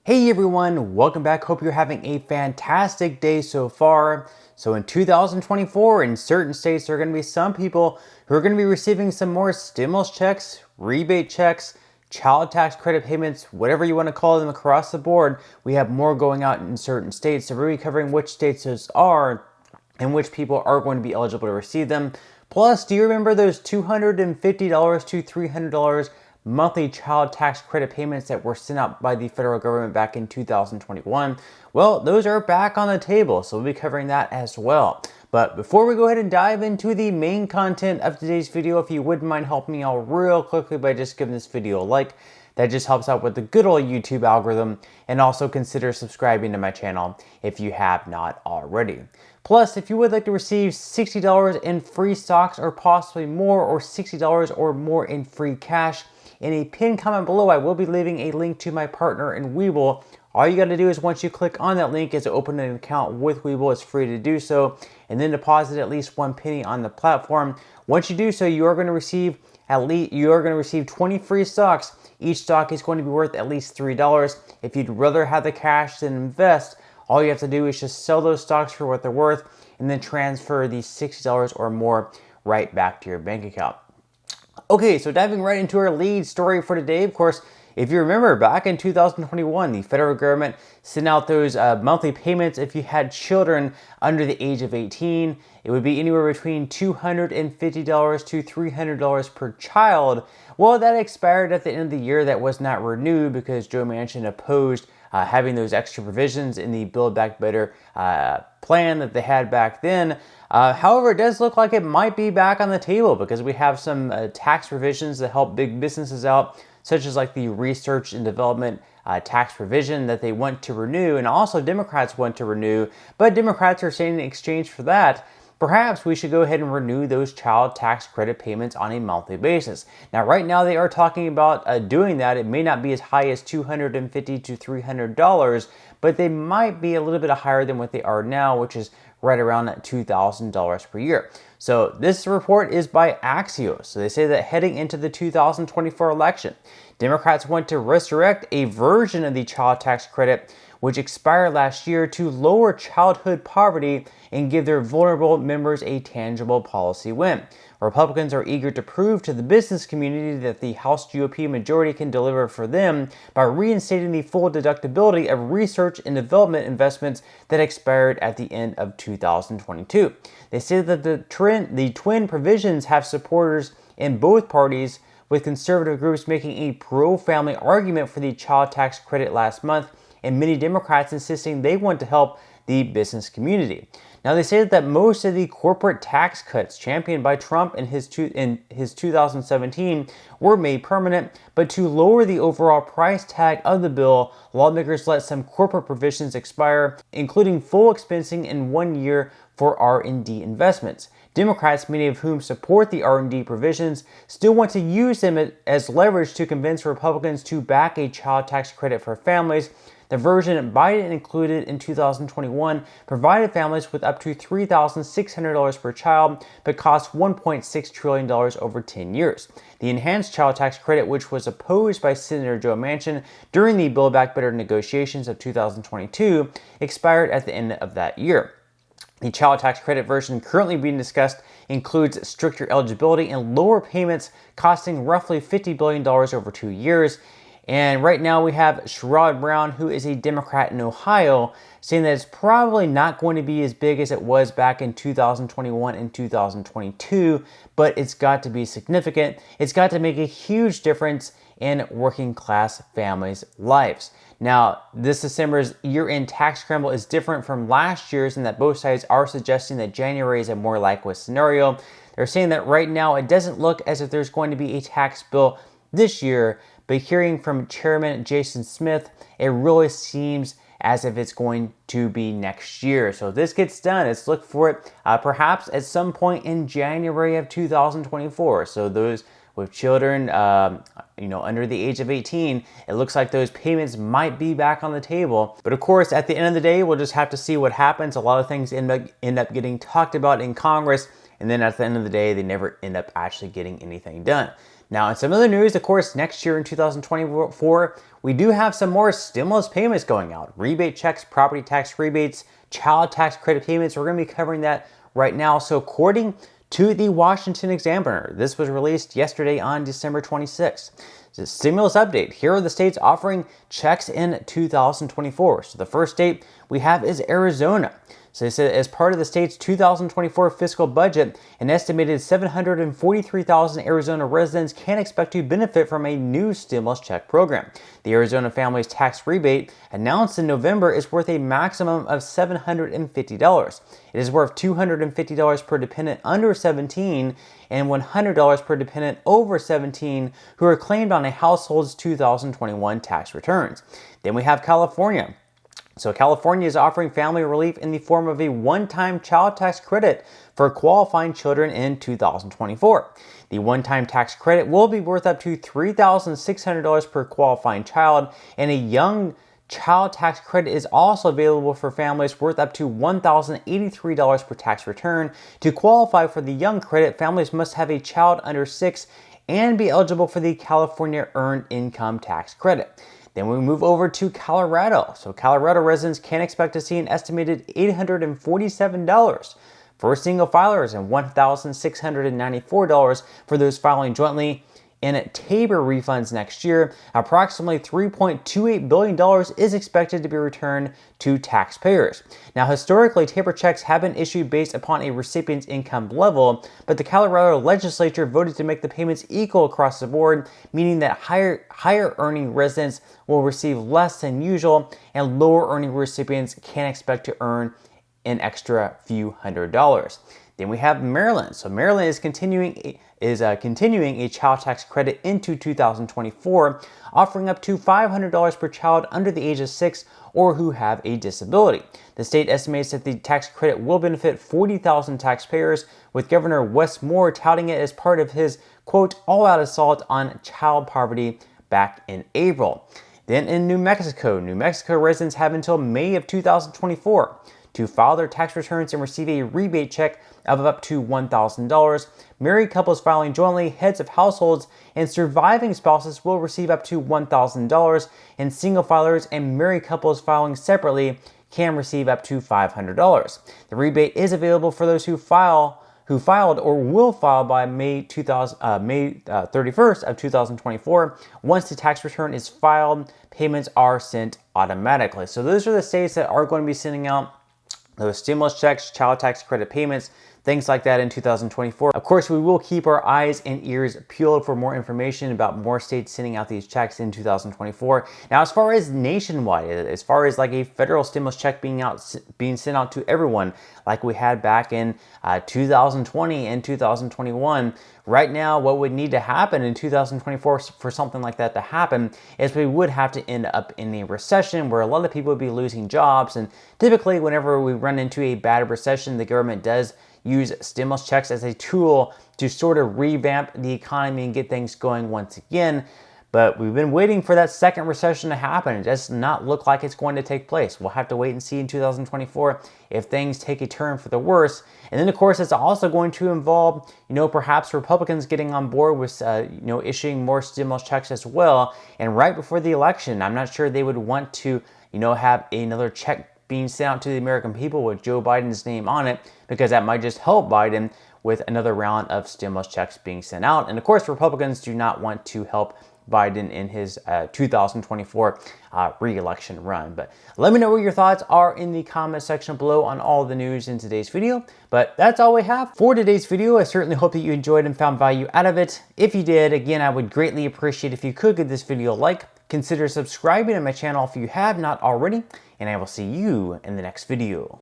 Hey everyone, welcome back. Hope you're having a fantastic day so far. So in 2024, in certain states, there are going to be some people who are going to be receiving some more stimulus checks, rebate checks, child tax credit payments, whatever you want to call them across the board. We have more going out in certain states. So we're going to be covering which states those are and which people are going to be eligible to receive them. Plus, do you remember those $250 to $300 monthly child tax credit payments that were sent out by the federal government back in 2021? Well, those are back on the table, so we'll be covering that as well. But before we go ahead and dive into the main content of today's video, if you wouldn't mind helping me out real quickly by just giving this video a like, that just helps out with the good old YouTube algorithm, and also consider subscribing to my channel if you have not already. Plus, if you would like to receive $60 in free stocks or possibly more, or $60 or more in free cash, in a pinned comment below, I will be leaving a link to my partner in Webull. All you got to do is once you click on that link is to open an account with Webull. It's free to do so, and then deposit at least 1 penny on the platform. Once you do so, you are going to receive 20 free stocks. Each stock is going to be worth at least $3. If you'd rather have the cash than invest, all you have to do is just sell those stocks for what they're worth and then transfer the $60 or more right back to your bank account. Okay, so diving right into our lead story for today. Of course, if you remember, back in 2021, the federal government sent out those monthly payments. If you had children under the age of 18, it would be anywhere between $250 to $300 per child. Well, that expired at the end of the year. That was not renewed because Joe Manchin opposed having those extra provisions in the Build Back Better plan that they had back then. However, it does look like it might be back on the table because we have some tax provisions that help big businesses out, such as like the research and development tax provision that they want to renew, and also Democrats want to renew. But Democrats are saying in exchange for that, perhaps we should go ahead and renew those child tax credit payments on a monthly basis. Now, right now they are talking about doing that. It may not be as high as $250 to $300, but they might be a little bit higher than what they are now, which is right around $2,000 per year. So this report is by Axios. So they say that heading into the 2024 election, Democrats want to resurrect a version of the child tax credit which expired last year to lower childhood poverty and give their vulnerable members a tangible policy win. Republicans are eager to prove to the business community that the House GOP majority can deliver for them by reinstating the full deductibility of research and development investments that expired at the end of 2022. They say that the twin provisions have supporters in both parties, with conservative groups making a pro-family argument for the child tax credit last month, and many Democrats insisting they want to help the business community. Now, they say that most of the corporate tax cuts championed by Trump in his 2017 were made permanent, but to lower the overall price tag of the bill, lawmakers let some corporate provisions expire, including full expensing in 1 year for R&D investments. Democrats, many of whom support the R&D provisions, still want to use them as leverage to convince Republicans to back a child tax credit for families. The version Biden included in 2021 provided families with up to $3,600 per child, but cost $1.6 trillion over 10 years. The enhanced child tax credit, which was opposed by Senator Joe Manchin during the Build Back Better negotiations of 2022, expired at the end of that year. The child tax credit version currently being discussed includes stricter eligibility and lower payments, costing roughly $50 billion over 2 years. And right now we have Sherrod Brown, who is a Democrat in Ohio, saying that it's probably not going to be as big as it was back in 2021 and 2022, but it's got to be significant. It's got to make a huge difference in working class families' lives. Now, this December's year-end tax scramble is different from last year's in that both sides are suggesting that January is a more likely scenario. They're saying that right now it doesn't look as if there's going to be a tax bill this year, but hearing from Chairman Jason Smith, it really seems as if it's going to be next year. So if this gets done, let's look for it perhaps at some point in January of 2024. So those with children, under the age of 18, it looks like those payments might be back on the table. But of course, at the end of the day, we'll just have to see what happens. A lot of things end up getting talked about in Congress, and then at the end of the day, they never end up actually getting anything done. Now, in some other news, of course, next year in 2024, we do have some more stimulus payments going out. Rebate checks, property tax rebates, child tax credit payments. We're going to be covering that right now. So according to the Washington Examiner, this was released yesterday on December 26th. It's a stimulus update. Here are the states offering checks in 2024. So the first state we have is Arizona. So they said as part of the state's 2024 fiscal budget, an estimated 743,000 Arizona residents can expect to benefit from a new stimulus check program. The Arizona Family's Tax Rebate, announced in November, is worth a maximum of $750. It is worth $250 per dependent under 17 and $100 per dependent over 17 who are claimed on a household's 2021 tax returns. Then we have California. So California is offering family relief in the form of a one-time child tax credit for qualifying children in 2024. The one-time tax credit will be worth up to $3,600 per qualifying child, and a young child tax credit is also available for families worth up to $1,083 per tax return. To qualify for the young credit, families must have a child under 6 and be eligible for the California Earned Income Tax Credit. Then we move over to Colorado. So Colorado residents can expect to see an estimated $847 for single filers and $1,694 for those filing jointly. In Tabor refunds next year, approximately $3.28 billion is expected to be returned to taxpayers. Now, historically, Tabor checks have been issued based upon a recipient's income level, but the Colorado legislature voted to make the payments equal across the board, meaning that higher earning residents will receive less than usual, and lower earning recipients can expect to earn an extra few $100s. Then we have Maryland. So Maryland is continuing a child tax credit into 2024, offering up to $500 per child under the age of 6 or who have a disability. The state estimates that the tax credit will benefit 40,000 taxpayers, with Governor Wes Moore touting it as part of his, quote, all-out assault on child poverty back in April. Then in New Mexico residents have until May of 2024 to file their tax returns and receive a rebate check of up to $1,000. Married couples filing jointly, heads of households, and surviving spouses will receive up to $1,000, and single filers and married couples filing separately can receive up to $500. The rebate is available for those who filed or will file by May 31st of 2024. Once the tax return is filed, payments are sent automatically. So those are the states that are going to be sending out those stimulus checks, child tax credit payments, things like that in 2024. Of course, we will keep our eyes and ears peeled for more information about more states sending out these checks in 2024. Now, as far as nationwide, as far as like a federal stimulus check being sent out to everyone, like we had back in 2020 and 2021, right now, what would need to happen in 2024 for something like that to happen is we would have to end up in a recession where a lot of people would be losing jobs. And typically, whenever we run into a bad recession, the government does use stimulus checks as a tool to sort of revamp the economy and get things going once again. But we've been waiting for that second recession to happen. It does not look like it's going to take place. We'll have to wait and see in 2024 if things take a turn for the worse. And then, of course, it's also going to involve, perhaps Republicans getting on board with, issuing more stimulus checks as well. And right before the election, I'm not sure they would want to, have another check being sent out to the American people with Joe Biden's name on it, because that might just help Biden with another round of stimulus checks being sent out. And of course, Republicans do not want to help Biden in his 2024 re-election run. But let me know what your thoughts are in the comment section below on all the news in today's video. But that's all we have for today's video. I certainly hope that you enjoyed and found value out of it. If you did, again, I would greatly appreciate if you could give this video a like. Consider subscribing to my channel if you have not already, and I will see you in the next video.